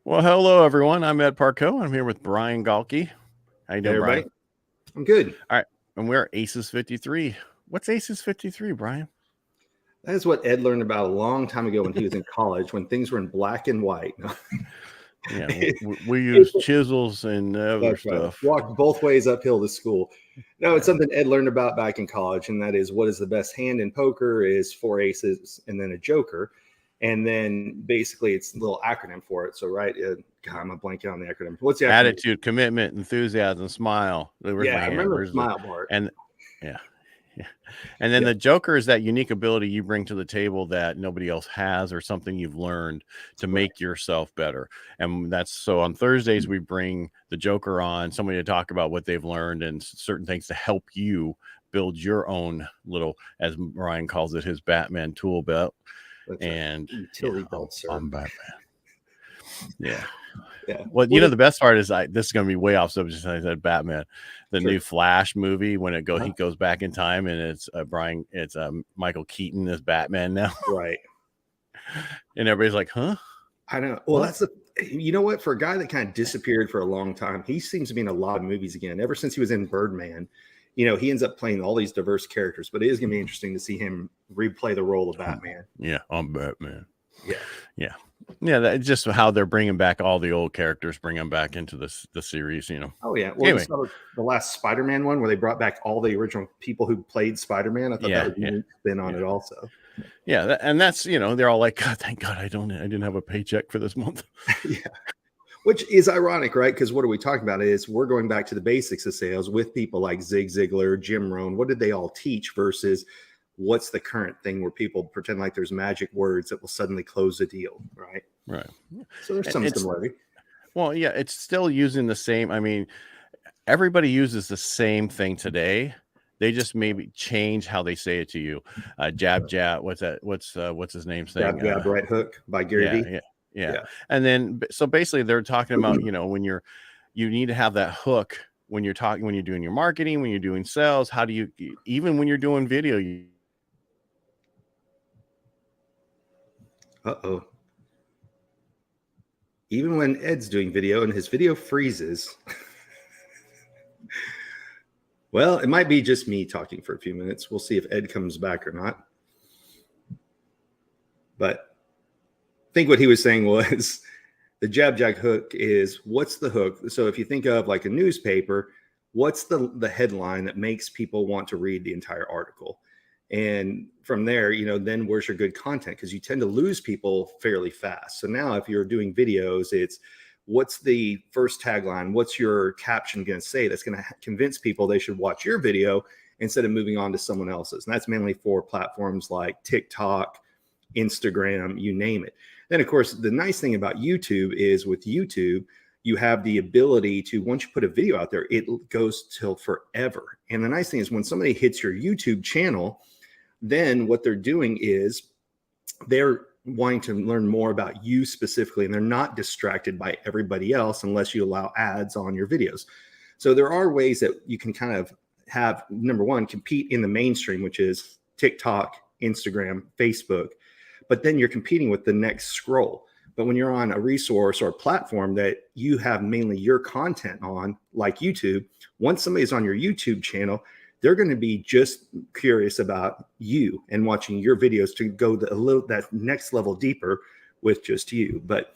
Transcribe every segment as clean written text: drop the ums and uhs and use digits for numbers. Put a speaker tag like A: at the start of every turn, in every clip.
A: Well, hello everyone. I'm Ed Parcaut. I'm here with Brian Galke. How you doing,
B: Hey,
A: Brian?
B: everybody. I'm good.
A: All right, and we're ACES53. What's ACES53, Brian?
B: That is what Ed learned about a long time ago when he was in college, when things were in black and white.
A: Yeah, we use chisels and other
B: That's right.
A: stuff.
B: Walked both ways uphill to school. No, it's
A: Yeah.
B: something Ed learned about back in college, and that is what is the best hand in poker is 4 aces and then a joker. And then basically it's a little acronym for it. So, right, God, I'm blanking on the acronym. What's the acronym?
A: Attitude, commitment, enthusiasm, smile. Where's my
B: I
A: hand?
B: remember
A: Where's
B: smile part.
A: and yeah. And then the joker is that unique ability you bring to the table that nobody else has, or something you've learned to make yourself better. And that's so on Thursdays, we bring the joker on, somebody to talk about what they've learned and certain things to help you build your own little, as Ryan calls it, his Batman tool belt.
B: That's
A: and
B: utility belt, sir.
A: I'm Batman. Yeah.
B: Yeah.
A: Well, the best part is this is going to be way off subject. I said Batman, the new Flash movie, when he goes back in time, and it's Michael Keaton as Batman now.
B: Right.
A: And everybody's like, huh?
B: I know. Well, that's you know what? For a guy that kind of disappeared for a long time, he seems to be in a lot of movies again. Ever since he was in Birdman, he ends up playing all these diverse characters. But it is going to be interesting to see him replay the role of Batman.
A: Yeah, I'm Batman.
B: Yeah.
A: That's just how they're bringing back all the old characters, bring them back into the series.
B: Oh yeah. Well, anyway, the last Spider-Man one where they brought back all the original people who played Spider-Man. I thought that was a neat spin on it also.
A: Yeah, and that's they're all like, God, thank God I didn't have a paycheck for this month.
B: Yeah. Which is ironic, right? Because what are we talking about is we're going back to the basics of sales with people like Zig Ziglar, Jim Rohn. What did they all teach versus what's the current thing where people pretend like there's magic words that will suddenly close a deal, right?
A: Right.
B: So there's some similarity.
A: Well, yeah, it's still using the same. I mean, everybody uses the same thing today. They just maybe change how they say it to you. Jab, jab. What's that? What's his name saying?
B: Jab, jab, right hook by Gary Vee.
A: Yeah. And then, so basically they're talking about, when you need to have that hook when you're doing your marketing, when you're doing sales. How do you, even when you're doing video,
B: even when Ed's doing video and his video freezes. Well, it might be just me talking for a few minutes. We'll see if Ed comes back or not. But I think what he was saying was the jab jab hook is, what's the hook? So if you think of like a newspaper, what's the headline that makes people want to read the entire article? And from there, then where's your good content? Because you tend to lose people fairly fast. So now if you're doing videos, it's what's the first tagline? What's your caption going to say that's going to convince people they should watch your video instead of moving on to someone else's? And that's mainly for platforms like TikTok, Instagram, you name it. Then, of course, the nice thing about YouTube is with YouTube, you have the ability to, once you put a video out there, it goes till forever. And the nice thing is when somebody hits your YouTube channel, then what they're doing is they're wanting to learn more about you specifically, and they're not distracted by everybody else unless you allow ads on your videos. So there are ways that you can kind of have, number one, compete in the mainstream, which is TikTok, Instagram, Facebook, but then you're competing with the next scroll. But when you're on a resource or a platform that you have mainly your content on, like YouTube, once somebody's on your YouTube channel, they're going to be just curious about you and watching your videos to go that next level deeper with just you. But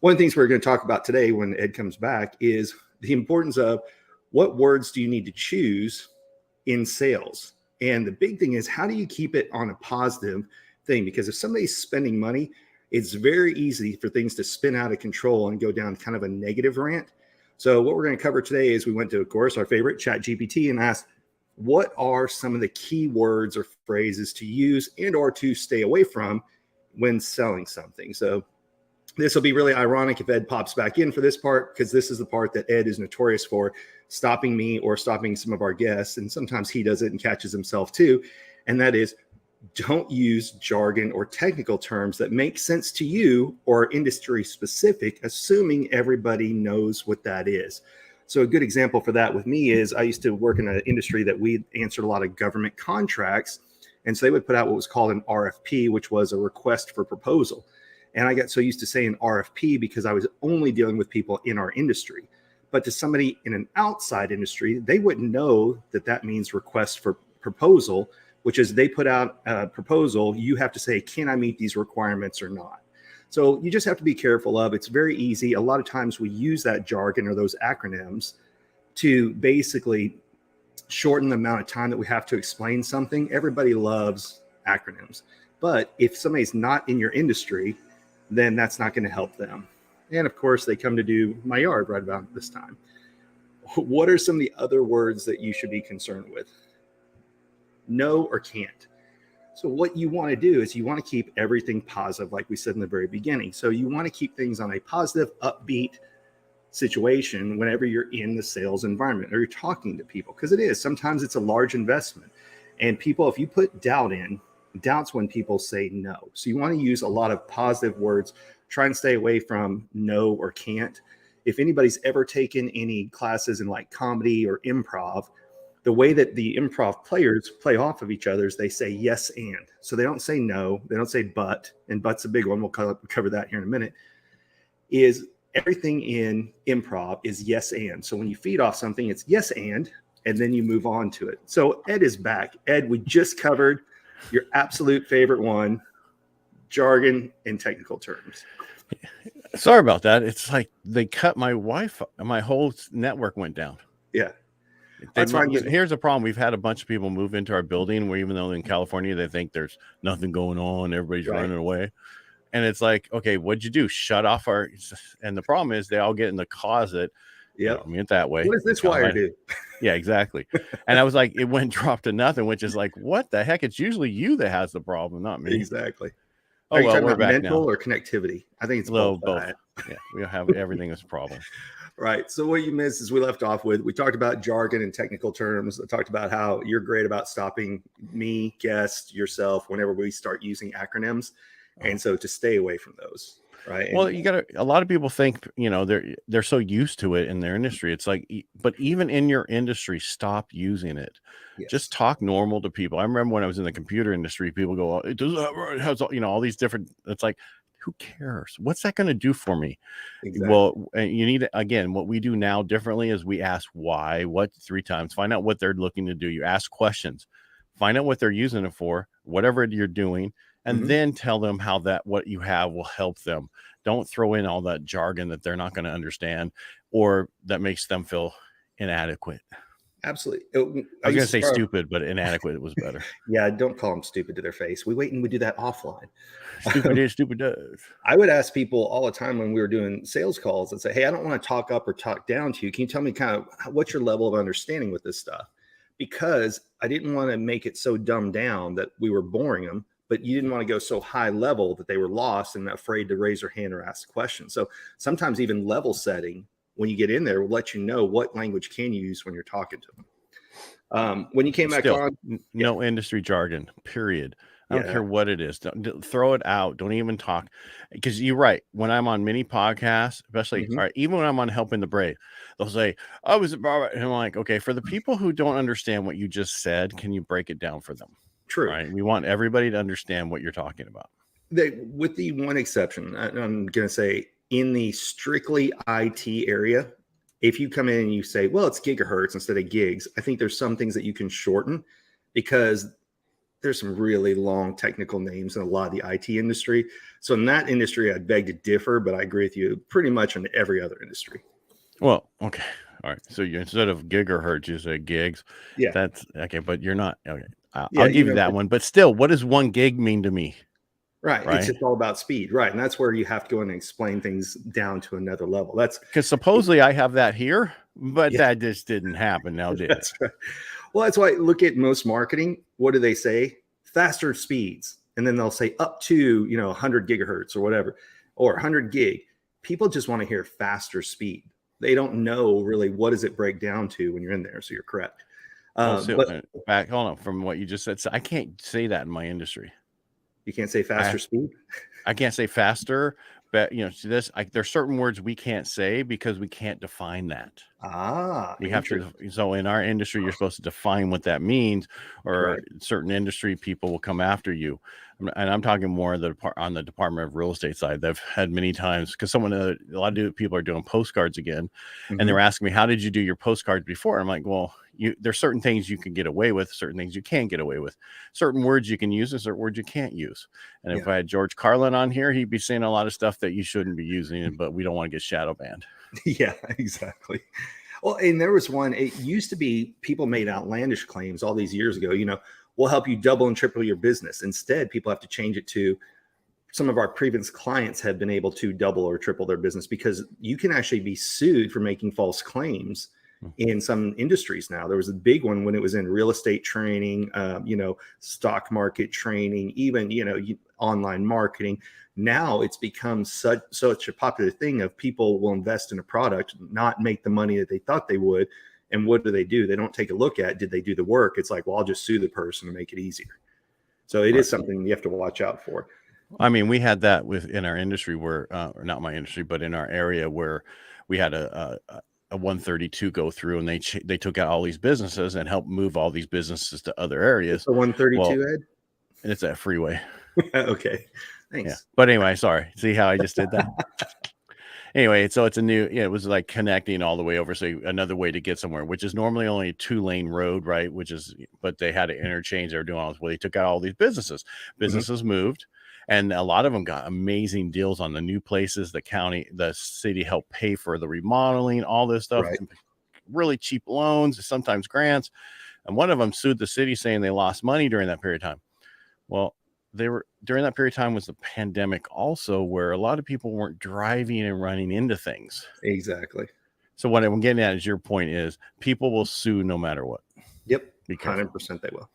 B: one of the things we're going to talk about today when Ed comes back is the importance of what words do you need to choose in sales. And the big thing is, how do you keep it on a positive thing? Because if somebody's spending money, it's very easy for things to spin out of control and go down kind of a negative rant. So what we're going to cover today is we went to, of course, our favorite ChatGPT and asked, what are some of the key words or phrases to use and or to stay away from when selling something? So this will be really ironic if Ed pops back in for this part, because this is the part that Ed is notorious for stopping me or stopping some of our guests. And sometimes he does it and catches himself too. And that is, don't use jargon or technical terms that make sense to you or industry specific, assuming everybody knows what that is. So a good example for that with me is I used to work in an industry that we answered a lot of government contracts. And so they would put out what was called an RFP, which was a request for proposal. And I got so used to saying RFP because I was only dealing with people in our industry. But to somebody in an outside industry, they wouldn't know that that means request for proposal, which is they put out a proposal. You have to say, can I meet these requirements or not? So you just have to be careful of. It's very easy. A lot of times we use that jargon or those acronyms to basically shorten the amount of time that we have to explain something. Everybody loves acronyms. But if somebody's not in your industry, then that's not going to help them. And of course, they come to do my yard right about this time. What are some of the other words that you should be concerned with? No or can't. So what you want to do is you want to keep everything positive, like we said in the very beginning. So you want to keep things on a positive, upbeat situation whenever you're in the sales environment or you're talking to people, because it is. Sometimes it's a large investment. And people, if you put doubt in, doubt's when people say no. So you want to use a lot of positive words. Try and stay away from no or can't. If anybody's ever taken any classes in like comedy or improv, the way that the improv players play off of each other is they say yes and. So they don't say no, they don't say but, and but's a big one. We'll cover that here in a minute. Is everything in improv is yes and. So when you feed off something, it's yes and then you move on to it. So Ed is back. Ed, we just covered your absolute favorite one, jargon and technical terms.
A: Sorry about that. It's like they cut my Wi-Fi. My whole network went down.
B: Yeah.
A: That's fine. Here's the problem. We've had a bunch of people move into our building where even though in California, they think there's nothing going on. Everybody's running away. And it's like, okay, what'd you do? Shut off our... And the problem is they all get in the closet.
B: Yeah.
A: I mean, it that way.
B: What does this wire do?
A: Yeah, exactly. And I was like, it went dropped to nothing, which is like, what the heck? It's usually you that has the problem, not me.
B: Exactly.
A: Oh, well, we're back
B: mental
A: now.
B: Or connectivity? I think it's
A: both.
B: Right?
A: Yeah, we have everything is a problem.
B: Right. So what you missed is we left off with, we talked about jargon and technical terms. I talked about how you're great about stopping me, guest, yourself, whenever we start using acronyms. And so to stay away from those. Right.
A: Well, you got a lot of people think, they're so used to it in their industry. It's like, but even in your industry, stop using it. Yes. Just talk normal to people. I remember when I was in the computer industry, people go, it does it has, all these different, it's like, who cares? What's that going to do for me? Exactly. Well, you need to, again, what we do now differently is we ask why, what 3 times, find out what they're looking to do. You ask questions, find out what they're using it for, whatever you're doing. And then tell them how what you have will help them. Don't throw in all that jargon that they're not going to understand or that makes them feel inadequate.
B: Absolutely.
A: I was going to say stupid, but inadequate was better.
B: Yeah, don't call them stupid to their face. We wait and we do that offline.
A: Stupid is, stupid does.
B: I would ask people all the time when we were doing sales calls and say, hey, I don't want to talk up or talk down to you. Can you tell me kind of what's your level of understanding with this stuff? Because I didn't want to make it so dumbed down that we were boring them, but you didn't want to go so high level that they were lost and afraid to raise their hand or ask questions. So sometimes even level setting, when you get in there, will let you know what language can you use when you're talking to them. When you came back on,
A: no industry jargon, period. I don't care what it is. Don't throw it out. Don't even talk. Because you're right. When I'm on mini podcasts, especially, all right, even when I'm on Helping the Brave, they'll say, I was about, and I'm like, okay, for the people who don't understand what you just said, can you break it down for them?
B: True.
A: Right. We want everybody to understand what you're talking about.
B: With the one exception, I'm going to say in the strictly IT area, if you come in and you say, well, it's gigahertz instead of gigs, I think there's some things that you can shorten because there's some really long technical names in a lot of the IT industry. So in that industry, I'd beg to differ, but I agree with you pretty much in every other industry.
A: Well, okay. All right. So you, instead of gigahertz, you say gigs.
B: Yeah.
A: That's okay. But you're not. Okay. I'll give you that one. But still, what does 1 gig mean to me?
B: Right. It's just all about speed. Right. And that's where you have to go in and explain things down to another level. That's
A: because supposedly I have that here, but that just didn't happen now, did it?
B: Right. Well, that's why look at most marketing. What do they say? Faster speeds. And then they'll say up to, 100 gigahertz or whatever, or 100 gig. People just want to hear faster speed. They don't know really what does it break down to when you're in there. So you're correct.
A: But back, hold on, from what you just said. So I can't say that in my industry.
B: You can't say faster speed?
A: I can't say faster, there's certain words we can't say because we can't define that. We have to. So in our industry, you're supposed to define what that means, or certain industry people will come after you. And I'm talking more on the Department of Real Estate side. I've had many times because a lot of people are doing postcards again, and they're asking me, how did you do your postcards before? I'm like, well, there's certain things you can get away with, certain things you can't get away with, certain words you can use and certain words you can't use. And if I had George Carlin on here, he'd be saying a lot of stuff that you shouldn't be using, but we don't want to get shadow banned.
B: Yeah, exactly. Well, and there was one, it used to be people made outlandish claims all these years ago, we'll help you double and triple your business. Instead, people have to change it to, some of our previous clients have been able to double or triple their business, because you can actually be sued for making false claims in some industries now. There was a big one when it was in real estate training, stock market training, even, online marketing. Now it's become such a popular thing of people will invest in a product, not make the money that they thought they would. And what do? They don't take a look at, did they do the work? It's like, well, I'll just sue the person to make it easier. So it is something you have to watch out for.
A: I mean, we had that in our industry where, or not my industry, but in our area where we had a 132 go through, and they took out all these businesses and helped move all these businesses to other areas.
B: The 132, Ed?
A: It's a freeway.
B: Okay. Thanks.
A: Yeah. But anyway, sorry. See how I just did that? Anyway, so it's it was like connecting all the way over. So another way to get somewhere, which is normally only a 2-lane road, right? But they had to interchange. They were doing all this. Well, they took out all these businesses. Businesses moved, and a lot of them got amazing deals on the new places. The city helped pay for the remodeling, all this stuff, really cheap loans, sometimes grants. And one of them sued the city saying they lost money during that period of time. Well, during that period of time was the pandemic also, where a lot of people weren't driving and running into things.
B: Exactly.
A: So what I'm getting at is, your point is, people will sue no matter what.
B: Yep. 100% they will.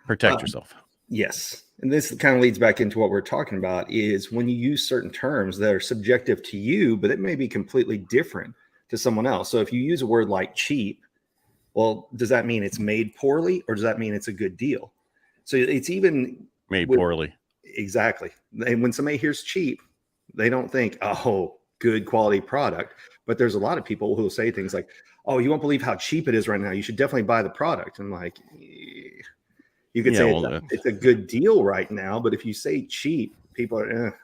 A: Protect yourself.
B: Yes. And this kind of leads back into what we're talking about, is when you use certain terms that are subjective to you, but it may be completely different to someone else. So if you use a word like cheap, well, does that mean it's made poorly, or does that mean it's a good deal? So it's even
A: made poorly.
B: Exactly. And when somebody hears cheap, they don't think, oh, good quality product. But there's a lot of people who will say things like, oh, you won't believe how cheap it is right now. You should definitely buy the product. And like, you could say it's a good deal right now, but if you say cheap, people are,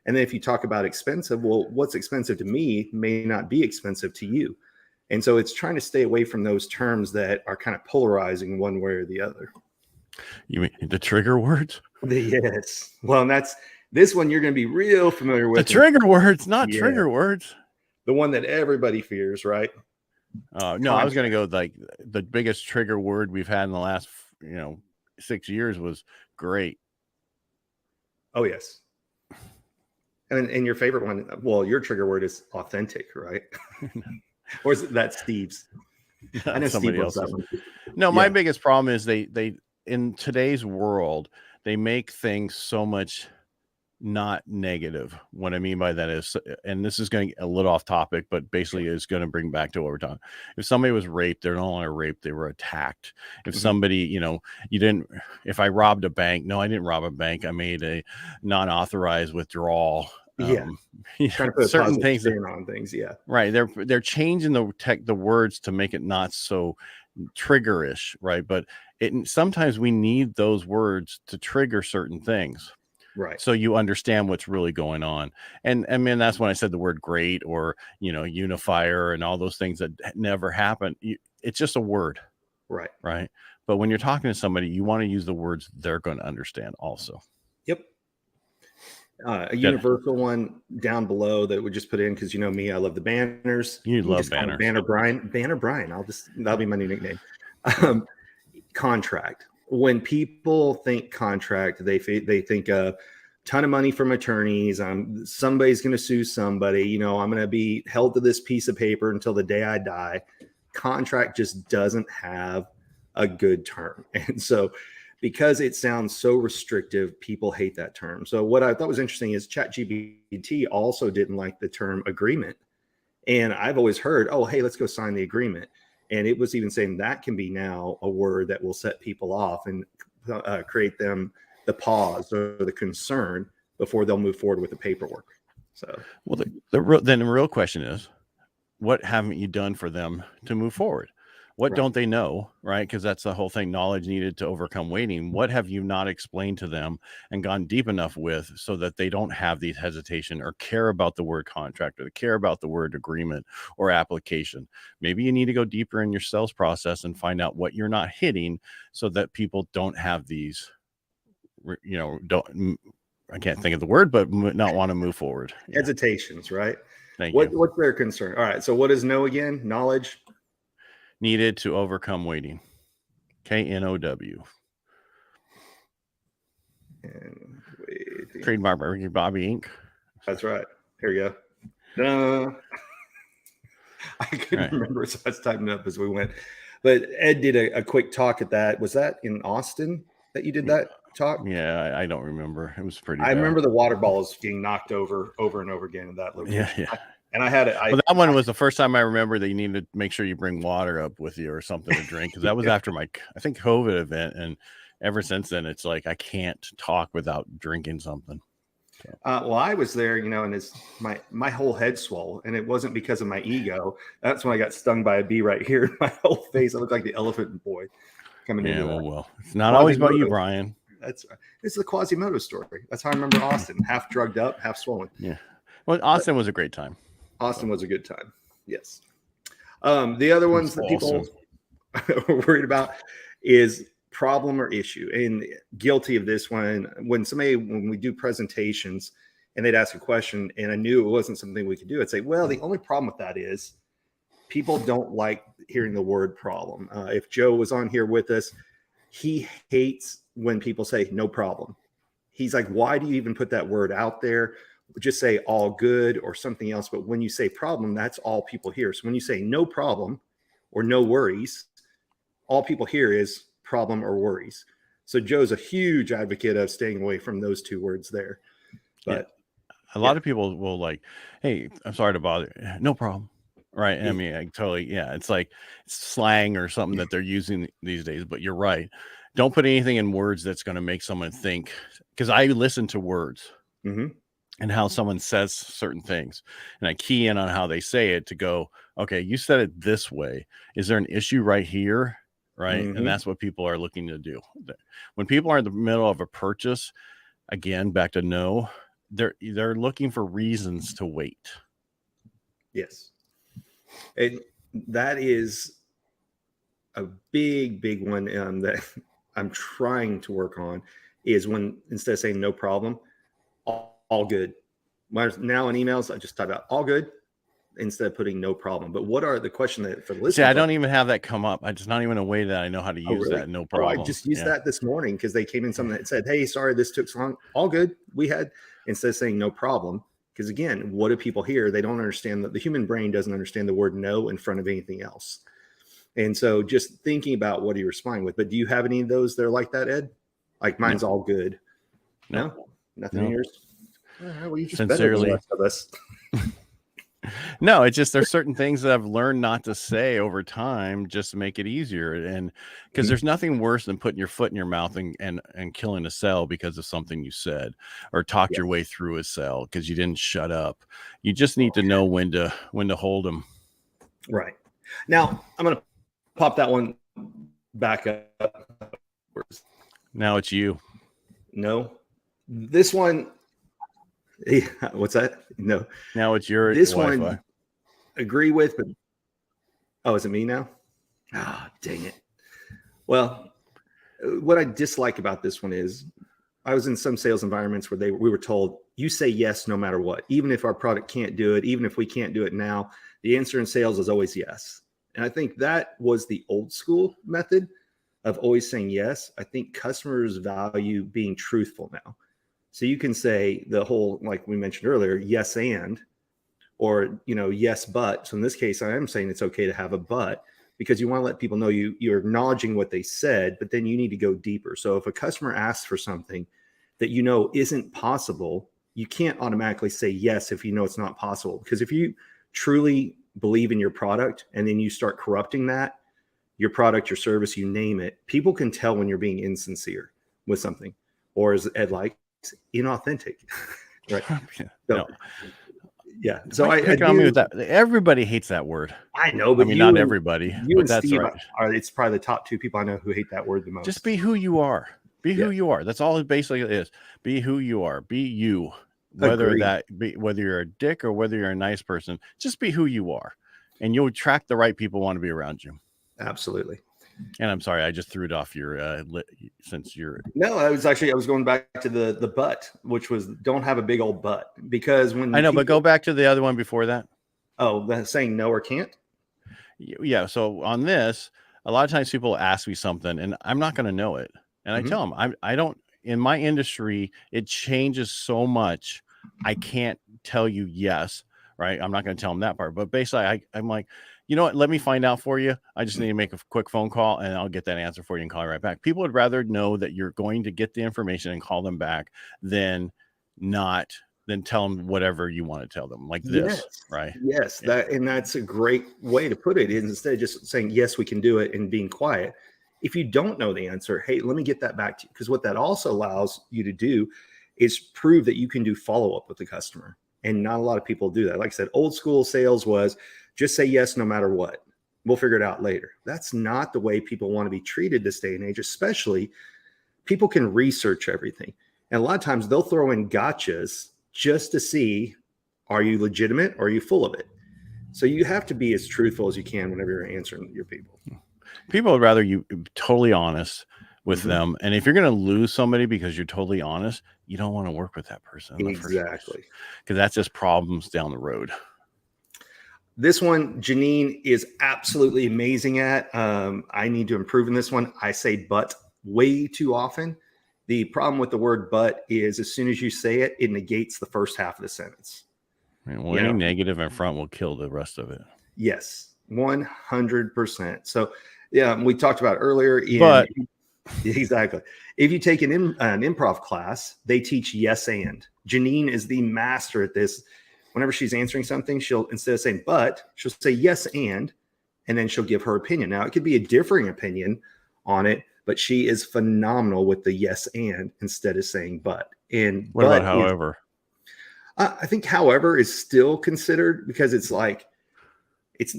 B: And then if you talk about expensive, well, what's expensive to me may not be expensive to you. And so it's trying to stay away from those terms that are kind of polarizing one way or the other.
A: You mean the trigger words?
B: Yes. Well, and that's this one you're going to be real familiar with.
A: The trigger words, not trigger words.
B: The one that everybody fears, right?
A: No, I was going to go like the biggest trigger word we've had in the last, 6 years was great.
B: Oh, yes. And your favorite one, well, your trigger word is authentic, right? Or is that Steve's?
A: I know somebody else. No, my biggest problem is they in today's world, they make things so much not negative. What I mean by that is, and this is going a little off topic, but basically is going to bring back to what we're talking. If somebody was raped, they're no longer raped, they were attacked. If somebody, if I robbed a bank, no, I didn't rob a bank. I made a non-authorized withdrawal.
B: Trying to put certain things on things. Yeah.
A: Right. They're changing the words to make it not so triggerish. Right. But sometimes we need those words to trigger certain things.
B: Right.
A: So you understand what's really going on. And I mean, that's when I said the word great or, unifier and all those things that never happen. It's just a word.
B: Right.
A: Right. But when you're talking to somebody, you want to use the words they're going to understand also.
B: Yep. A universal one down below that we just put in, because me, I love the banners.
A: You love banners.
B: Banner Brian. That'll be my new nickname. Contract. When people think contract, they think a ton of money from attorneys. Somebody's going to sue somebody. I'm going to be held to this piece of paper until the day I die. Contract just doesn't have a good term, and so because it sounds so restrictive, people hate that term. So what I thought was interesting is ChatGPT also didn't like the term agreement. And I've always heard, oh, hey, let's go sign the agreement. And it was even saying that can be now a word that will set people off and create them the pause or the concern before they'll move forward with the paperwork. So,
A: well, then the real question is, what haven't you done for them to move forward? What
B: right.
A: don't they know, right? Because that's the whole thing, knowledge needed to overcome waiting. What have you not explained to them and gone deep enough with so that they don't have these hesitation or care about the word contract or care about the word agreement or application? Maybe you need to go deeper in your sales process and find out what you're not hitting so that people don't have these, I can't think of the word, but not want to move forward. Yeah.
B: Hesitations, right?
A: Thank you.
B: What's their concern? All right. So what is no again? Knowledge
A: Needed to overcome waiting. KNOW.
B: and waiting.
A: Trademark by Ricky Bobby Inc.
B: That's right. Here we go. I couldn't remember, so I was typing it up as we went. But Ed did a quick talk at that. Was that in Austin that you did that talk?
A: Yeah, I don't remember. It was pretty
B: I
A: bad.
B: remember the water balls getting knocked over and over again in that location.
A: Yeah.
B: And I had it.
A: Well, that one was the first time I remember that you need to make sure you bring water up with you or something to drink, because that was after my, I think, COVID event. And ever since then, it's like I can't talk without drinking something. So.
B: Well, I was there, and my whole head swole, and it wasn't because of my ego. That's when I got stung by a bee right here in my whole face. I looked like the elephant boy coming in.
A: Yeah, well, it's not always about you, Brian.
B: It's the Quasimodo story. That's how I remember Austin, half drugged up, half swollen.
A: Yeah. Well, Austin was a great time.
B: Austin was a good time. Yes. The other ones that people are worried about is problem or issue, and guilty of this one. When we do presentations and they'd ask a question and I knew it wasn't something we could do, I'd say, well, the only problem with that is people don't like hearing the word problem. If Joe was on here with us, he hates when people say no problem. He's like, why do you even put that word out there? Just say all good or something else. But when you say problem, that's all people hear. So when you say no problem or no worries, all people hear is problem or worries. So Joe's a huge advocate of staying away from those two words there. But
A: a lot of people will like, hey, I'm sorry to bother you. No problem. Right. I mean, it's like slang or something that they're using these days, but you're right. Don't put anything in words that's going to make someone think, because I listen to words and how someone says certain things, and I key in on how they say it to go, okay, you said it this way. Is there an issue right here? Right. And that's what people are looking to do. When people are in the middle of a purchase, again, back to no, they're looking for reasons to wait.
B: Yes. And that is a big one that I'm trying to work on, is when instead of saying no problem, all good. Now in emails, I just type out all good instead of putting no problem. But what are the question that for the listener?
A: I don't even have that come up. I just not even a way that I know how to use that. No problem.
B: I just used that this morning because they came in something that said, hey, sorry, this took so long. All good. We had, instead of saying no problem. Because again, what do people hear? They don't understand that the human brain doesn't understand the word no in front of anything else. And so just thinking about what you're responding with. But do you have any of those that are like that, Ed? Like mine's all good. No? Nothing in yours? Well, you just sincerely. Better than the rest of us.
A: No, it's just there's certain things that I've learned not to say over time just to make it easier. And because there's nothing worse than putting your foot in your mouth and killing a sale because of something you said, or talked your way through a sale because you didn't shut up. You just need to know when to hold them.
B: Right. Now I'm going to pop that one back up.
A: Now it's you.
B: No, this one. What's that? No.
A: Now it's your
B: this
A: Wi-Fi.
B: One. Agree with, but is it me now? Dang it. Well, what I dislike about this one is I was in some sales environments where we were told, you say yes no matter what, even if our product can't do it, even if we can't do it now, the answer in sales is always yes. And I think that was the old school method of always saying yes. I think customers value being truthful now. So you can say the whole, like we mentioned earlier, yes and, or, yes, but. So in this case, I am saying it's okay to have a but, because you want to let people know you're acknowledging what they said, but then you need to go deeper. So if a customer asks for something that isn't possible, you can't automatically say yes if it's not possible. Because if you truly believe in your product and then you start corrupting that, your product, your service, you name it, people can tell when you're being insincere with something, or as Ed likes, inauthentic. Right.
A: No.
B: Yeah. So
A: Why pick on me with that? Everybody hates that word.
B: I know, but
A: I mean, not everybody,
B: you
A: but
B: and
A: that's
B: Steve
A: right.
B: it's probably the top two people I know who hate that word the most.
A: Just be who you are. Be who you are. That's all it basically is. Be who you are. Be you. Whether you're a dick or whether you're a nice person, just be who you are, and you'll attract the right people who want to be around you.
B: Absolutely.
A: And I'm sorry, I just threw it off your since you're.
B: No, I was going back to the butt, which was don't have a big old butt, because when
A: I know, but go back to the other one before that.
B: Oh, that's saying no or can't.
A: Yeah. So on this, a lot of times people ask me something, and I'm not going to know it, and I tell them I don't. In my industry, it changes so much. I can't tell you yes, right? I'm not going to tell them that part. But basically, I'm like, you know what? Let me find out for you. I just need to make a quick phone call, and I'll get that answer for you and call you right back. People would rather know that you're going to get the information and call them back than tell them whatever you want to tell them, like this, right?
B: Yes, that's a great way to put it. Instead of just saying yes, we can do it and being quiet. If you don't know the answer, hey, let me get that back to you. Because what that also allows you to do is prove that you can do follow-up with the customer. And not a lot of people do that. Like I said, old school sales was just say yes no matter what. We'll figure it out later. That's not the way people want to be treated this day and age, especially people can research everything. And a lot of times they'll throw in gotchas just to see, are you legitimate or are you full of it? So you have to be as truthful as you can whenever you're answering your people.
A: People would rather you totally honest with them. And if you're going to lose somebody because you're totally honest, you don't want to work with that person.
B: Exactly.
A: Because that's just problems down the road.
B: This one, Janine is absolutely amazing at. I need to improve in this one. I say but way too often. The problem with the word but is as soon as you say it, it negates the first half of the sentence.
A: Well, any negative in front will kill the rest of it.
B: Yes, 100%. So, yeah, we talked about earlier. Exactly. If you take an improv class, they teach yes and. Janine is the master at this. Whenever she's answering something, she'll, instead of saying but, she'll say yes and then she'll give her opinion. Now, it could be a differing opinion on it, but she is phenomenal with the yes and instead of saying but. And
A: what about however?
B: I think however is still considered, because it's like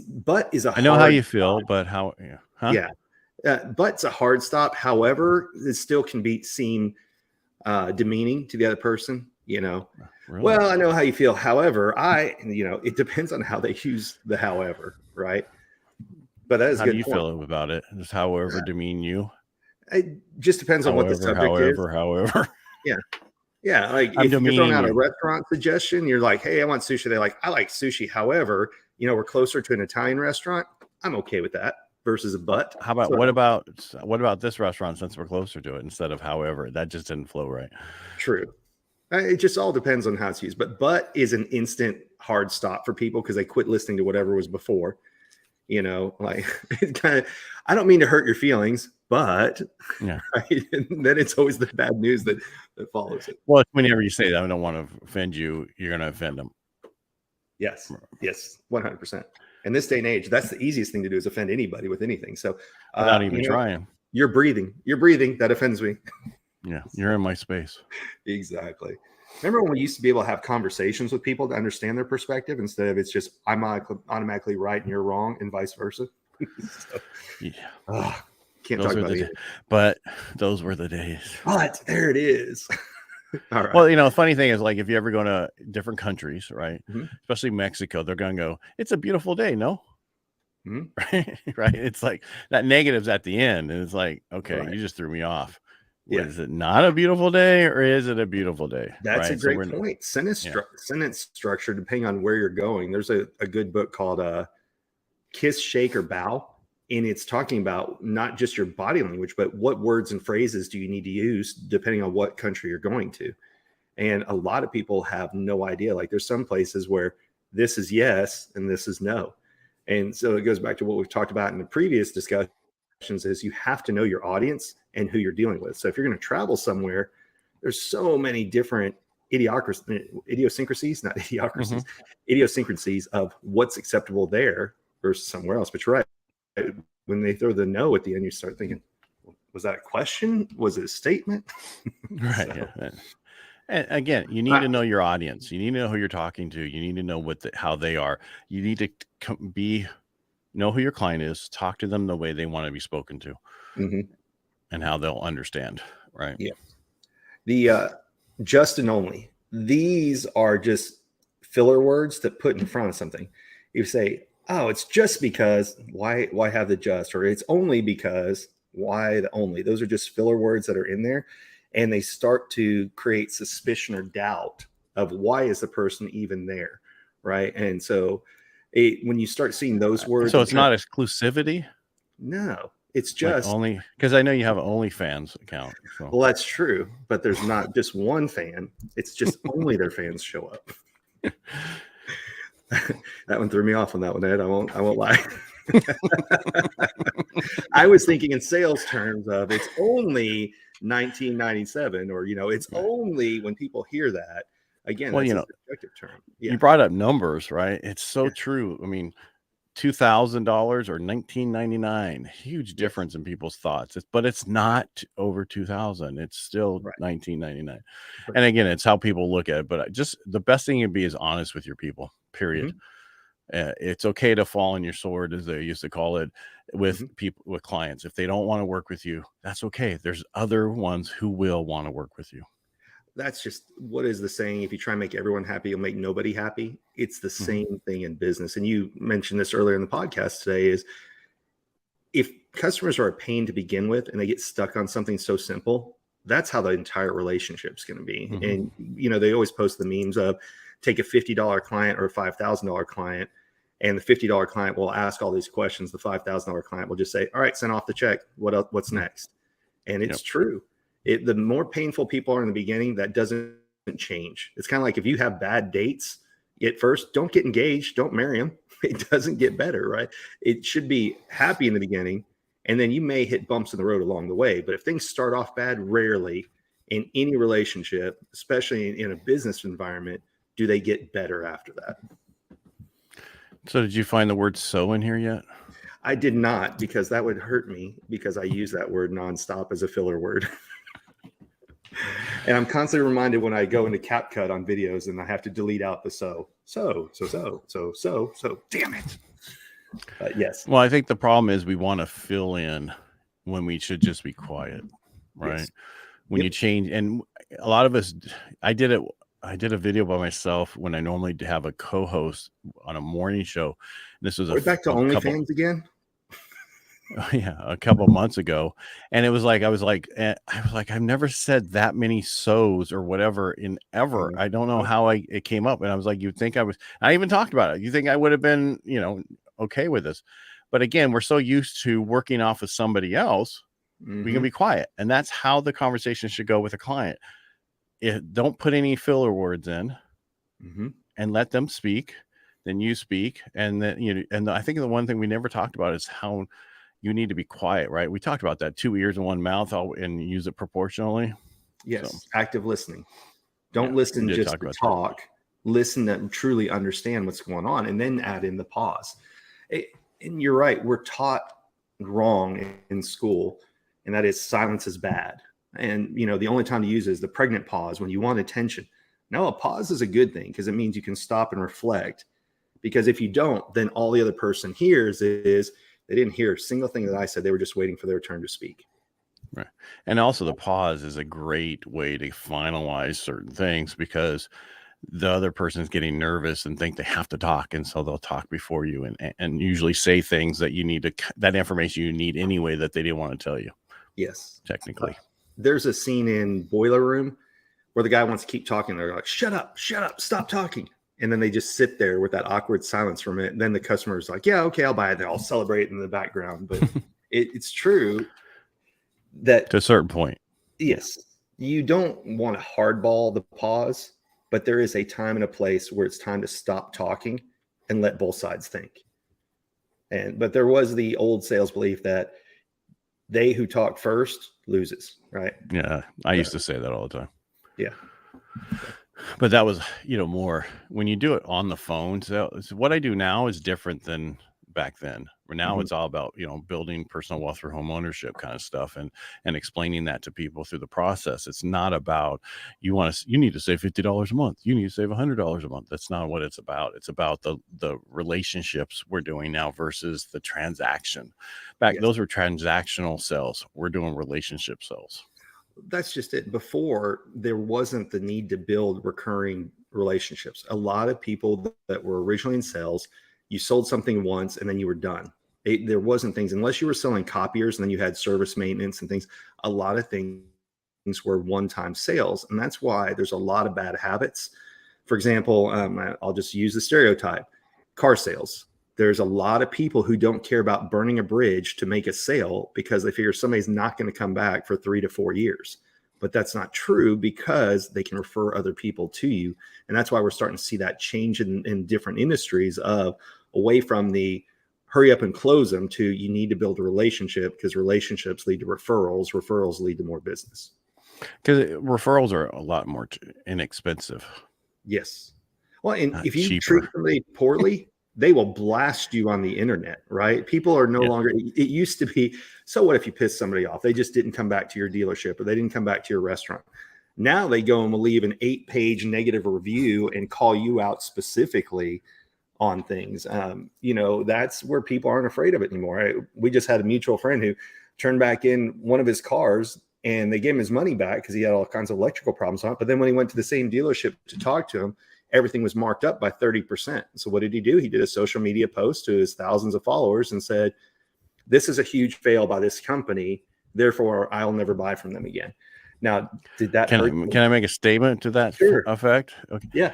B: but is a hard
A: I know how you feel, but how? Yeah. Huh?
B: Yeah. But's a hard stop. However, it still can seem demeaning to the other person, Really? Well, I know how you feel. However, it depends on how they use the however, right? But that is
A: how
B: good.
A: Do you feel about it? Does however demean you?
B: It just depends on what the subject is.
A: However.
B: Yeah. Like if you're throwing out a restaurant suggestion, you're like, hey, I want sushi. They're like, I like sushi. However, we're closer to an Italian restaurant. I'm okay with that. Versus a but.
A: How about what about this restaurant, since we're closer to it, instead of however? That just didn't flow right.
B: True. It just all depends on how it's used. But is an instant hard stop for people because they quit listening to whatever was before. Like it's kind of, I don't mean to hurt your feelings, but
A: yeah.
B: Right? And then it's always the bad news that follows it.
A: Well, whenever you say that, I don't want to offend you, you're going to offend them.
B: Yes, 100%. In this day and age, that's the easiest thing to do, is offend anybody with anything. So
A: without even trying.
B: You're breathing. That offends me.
A: Yeah, you're in my space.
B: Exactly. Remember when we used to be able to have conversations with people to understand their perspective instead of it's just I'm automatically right and you're wrong and vice versa?
A: So, yeah.
B: Can't talk about it.
A: But those were the days.
B: But there it is. All right.
A: Well, the funny thing is, like, if you ever go to different countries, right, especially Mexico, they're going to go, it's a beautiful day, no? Right? It's like that negative's at the end. And it's like, okay, you just threw me off. Yeah. Is it not a beautiful day or is it a beautiful day?
B: That's a great point. Sentence structure, depending on where you're going. There's a good book called Kiss, Shake, or Bow. And it's talking about not just your body language, but what words and phrases do you need to use depending on what country you're going to. And a lot of people have no idea. Like there's some places where this is yes and this is no. And so it goes back to what we've talked about in the previous discussions, is you have to know your audience and who you're dealing with. So if you're going to travel somewhere, there's so many different idiosyncrasies of what's acceptable there versus somewhere else. But you're right. When they throw the no at the end, you start thinking, was that a question? Was it a statement?
A: Right.
B: So.
A: Yeah. And again, you need to know your audience. You need to know who you're talking to. You need to know how they are. You need to know who your client is, talk to them the way they want to be spoken to, and how they'll understand. Right.
B: Yeah. The just and only. These are just filler words that put in front of something. You say, oh, it's just because, why have the just? Or it's only because, why the only? Those are just filler words that are in there. And they start to create suspicion or doubt of why is the person even there, right? And so when you start seeing those words.
A: So it's not exclusivity?
B: No, it's just.
A: Like only, because I know you have an OnlyFans account. So.
B: Well, that's true, but there's not just one fan. It's just only their fans show up. That one threw me off on that one, Ed. I won't lie. I was thinking in sales terms of it's only 1997, or it's only when people hear that. Again,
A: well,
B: that's a subjective term. Yeah.
A: You brought up numbers, right? It's so true. I mean, $2,000 or $19.99, huge difference in people's thoughts. But it's not over 2,000. It's still $19.99. Right. And again, it's how people look at it. But just the best thing you be is honest with your people. Period. It's okay to fall on your sword, as they used to call it, with people, with clients. If they don't want to work with you, that's okay. There's other ones who will want to work with you.
B: That's just, what is the saying? If you try and make everyone happy, you'll make nobody happy. It's the same thing in business. And you mentioned this earlier in the podcast today, is if customers are a pain to begin with and they get stuck on something so simple, that's how the entire relationship's going to be. And, they always post the memes of take a $50 client or a $5,000 client, and the $50 client will ask all these questions. The $5,000 client will just say, all right, send off the check. What else? What's next? And it's true. The more painful people are in the beginning, that doesn't change. It's kind of like if you have bad dates at first, don't get engaged, don't marry them. It doesn't get better, right? It should be happy in the beginning, and then you may hit bumps in the road along the way. But if things start off bad, rarely in any relationship, especially in a business environment, do they get better after that.
A: So did you find the word so in here yet?
B: I did not, because that would hurt me, because I use that word nonstop as a filler word. And I'm constantly reminded when I go into CapCut on videos and I have to delete out the so. Damn it. Yes.
A: Well, I think the problem is we want to fill in when we should just be quiet, right? Yes. When you change, and a lot of us, I did a video by myself when I normally have a co-host on a morning show. This was
B: back to OnlyFans again.
A: Yeah, a couple months ago, and it was like I was like I've never said that many so's or whatever in ever. I don't know how it came up, and I was like, you'd think I even talked about it. You think I would have been okay with this, but again, we're so used to working off of somebody else, we can be quiet, and that's how the conversation should go with a client. Don't put any filler words in, and let them speak. Then you speak, and then and I think the one thing we never talked about is how you need to be quiet, right? We talked about that, 2 ears and 1 mouth, and use it proportionally.
B: Yes. So, active listening. Don't listen just to talk. Listen to truly understand what's going on, and then add in the pause. And you're right. We're taught wrong in school, and that is silence is bad. And, the only time to use it is the pregnant pause when you want attention. No, a pause is a good thing, because it means you can stop and reflect. Because if you don't, then all the other person hears is they didn't hear a single thing that I said. They were just waiting for their turn to speak.
A: Right. And also the pause is a great way to finalize certain things, because the other person is getting nervous and think they have to talk. And so they'll talk before you and usually say things that that information you need anyway, that they didn't want to tell you.
B: Yes.
A: Technically.
B: There's a scene in Boiler Room where the guy wants to keep talking. They're like, shut up, stop talking. And then they just sit there with that awkward silence for a minute. And then the customer's like, yeah, okay, I'll buy it. They'll celebrate in the background. But it's true that
A: to a certain point.
B: Yes. You don't want to hardball the pause, but there is a time and a place where it's time to stop talking and let both sides think. But there was the old sales belief that they who talk first loses, right?
A: Yeah. I used to say that all the time.
B: Yeah.
A: But that was, more when you do it on the phone. So what I do now is different than back then. But now it's all about, building personal wealth through home ownership kind of stuff, and explaining that to people through the process. It's not about you need to save $50 a month. You need to save $100 a month. That's not what it's about. It's about the relationships we're doing now versus the transaction. Those were transactional sales. We're doing relationship sales.
B: That's just it. Before, there wasn't the need to build recurring relationships. A lot of people that were originally in sales, you sold something once and then you were done. There wasn't things, unless you were selling copiers and then you had service maintenance and things. A lot of things were one-time sales, and that's why there's a lot of bad habits. For example, I'll just use the stereotype: car sales. There's a lot of people who don't care about burning a bridge to make a sale because they figure somebody's not going to come back for 3 to 4 years. But that's not true, because they can refer other people to you. And that's why we're starting to see that change in different industries, of away from the hurry up and close them to you need to build a relationship, because relationships lead to referrals. Referrals lead to more business.
A: Because referrals are a lot more inexpensive.
B: Yes. Well, and
A: Not
B: if you
A: cheaper.
B: treat somebody poorly, they will blast you on the internet, right? People are no longer, it used to be, so what if you piss somebody off? They just didn't come back to your dealership, or they didn't come back to your restaurant. Now they go and will leave an 8-page negative review and call you out specifically on things. That's where people aren't afraid of it anymore. We just had a mutual friend who turned back in one of his cars, and they gave him his money back because he had all kinds of electrical problems on it. But then when he went to the same dealership to talk to him, everything was marked up by 30%. So what did he do? He did a social media post to his thousands of followers and said, "This is a huge fail by this company. Therefore, I'll never buy from them again." Now, did that hurt?
A: Can I make a statement to that effect? Okay.
B: Yeah.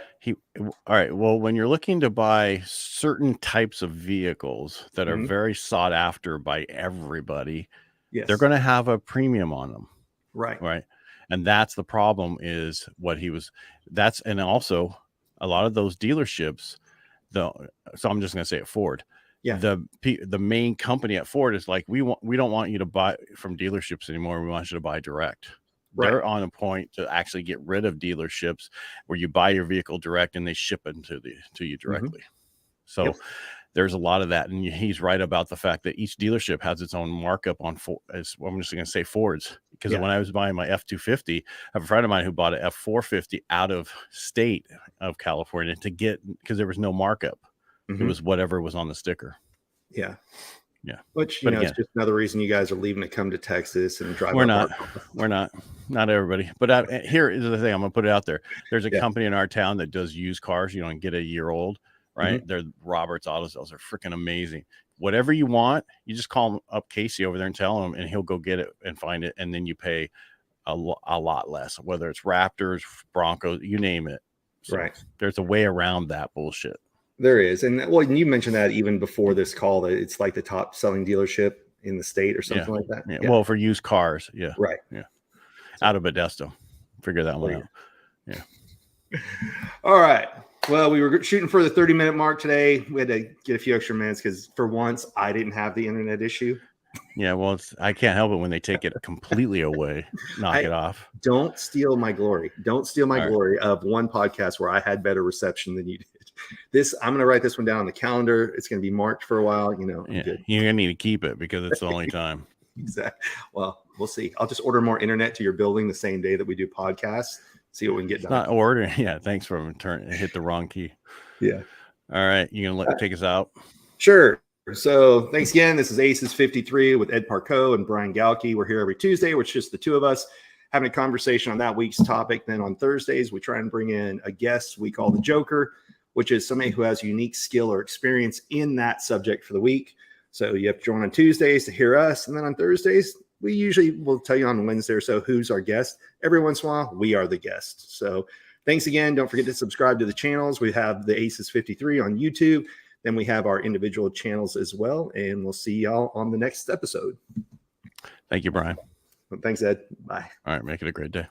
A: All right. Well, when you're looking to buy certain types of vehicles that are very sought after by everybody, they're going to have a premium on them. Right. And that's the problem, is and also a lot of those dealerships, so I'm just going to say it, Ford. Yeah. The main company at Ford is like, we don't want you to buy from dealerships anymore. We want you to buy direct. Right. They're on a point to actually get rid of dealerships where you buy your vehicle direct and they ship it to you directly. So there's a lot of that. And he's right about the fact that each dealership has its own markup on I'm just going to say Fords. Because when I was buying my F-250, I have a friend of mine who bought an F-450 out of state of California because there was no markup. It was whatever was on the sticker.
B: Yeah.
A: Yeah.
B: Which, again, it's just another reason you guys are leaving to come to Texas and drive.
A: We're not everybody. But here is the thing. I'm going to put it out there. There's a company in our town that does used cars, and get a year old, right? They're Robert's Auto Sales. They're freaking amazing. Whatever you want, you just call up Casey over there and tell him, and he'll go get it and find it. And then you pay a lot less, whether it's Raptors, Broncos, you name it. So there's a way around that bullshit.
B: There is. And you mentioned that even before this call, that it's like the top selling dealership in the state or something like that.
A: Yeah. Well, for used cars. Yeah.
B: Right.
A: Yeah. Out of Modesto. Figure that one out. Yeah.
B: All right. Well, we were shooting for the 30-minute mark today. We had to get a few extra minutes because for once I didn't have the internet issue.
A: Yeah, well, I can't help it when they take it completely away. Knock it off.
B: Don't steal my glory. Don't steal my glory of one podcast where I had better reception than you did. I'm going to write this one down on the calendar. It's going to be marked for a while. Good.
A: You're going to need to keep it because it's the only time.
B: Exactly. Well, we'll see. I'll just order more internet to your building the same day that we do podcasts. See what we can get done.
A: Not ordering. Yeah. Thanks for hit the wrong key.
B: Yeah.
A: All right. You going to take us out?
B: Sure. So thanks again. This is ACES53 with Ed Parcaut and Brian Galke. We're here every Tuesday, which is just the two of us having a conversation on that week's topic. Then on Thursdays, we try and bring in a guest we call the Joker, which is somebody who has unique skill or experience in that subject for the week. So you have to join on Tuesdays to hear us. And then on Thursdays, we usually will tell you on Wednesday or so who's our guest. Every once in a while, we are the guest. So thanks again. Don't forget to subscribe to the channels. We have the ACES53 on YouTube. Then we have our individual channels as well. And we'll see y'all on the next episode.
A: Thank you, Brian.
B: Thanks, Ed. Bye.
A: All right. Make it a great day.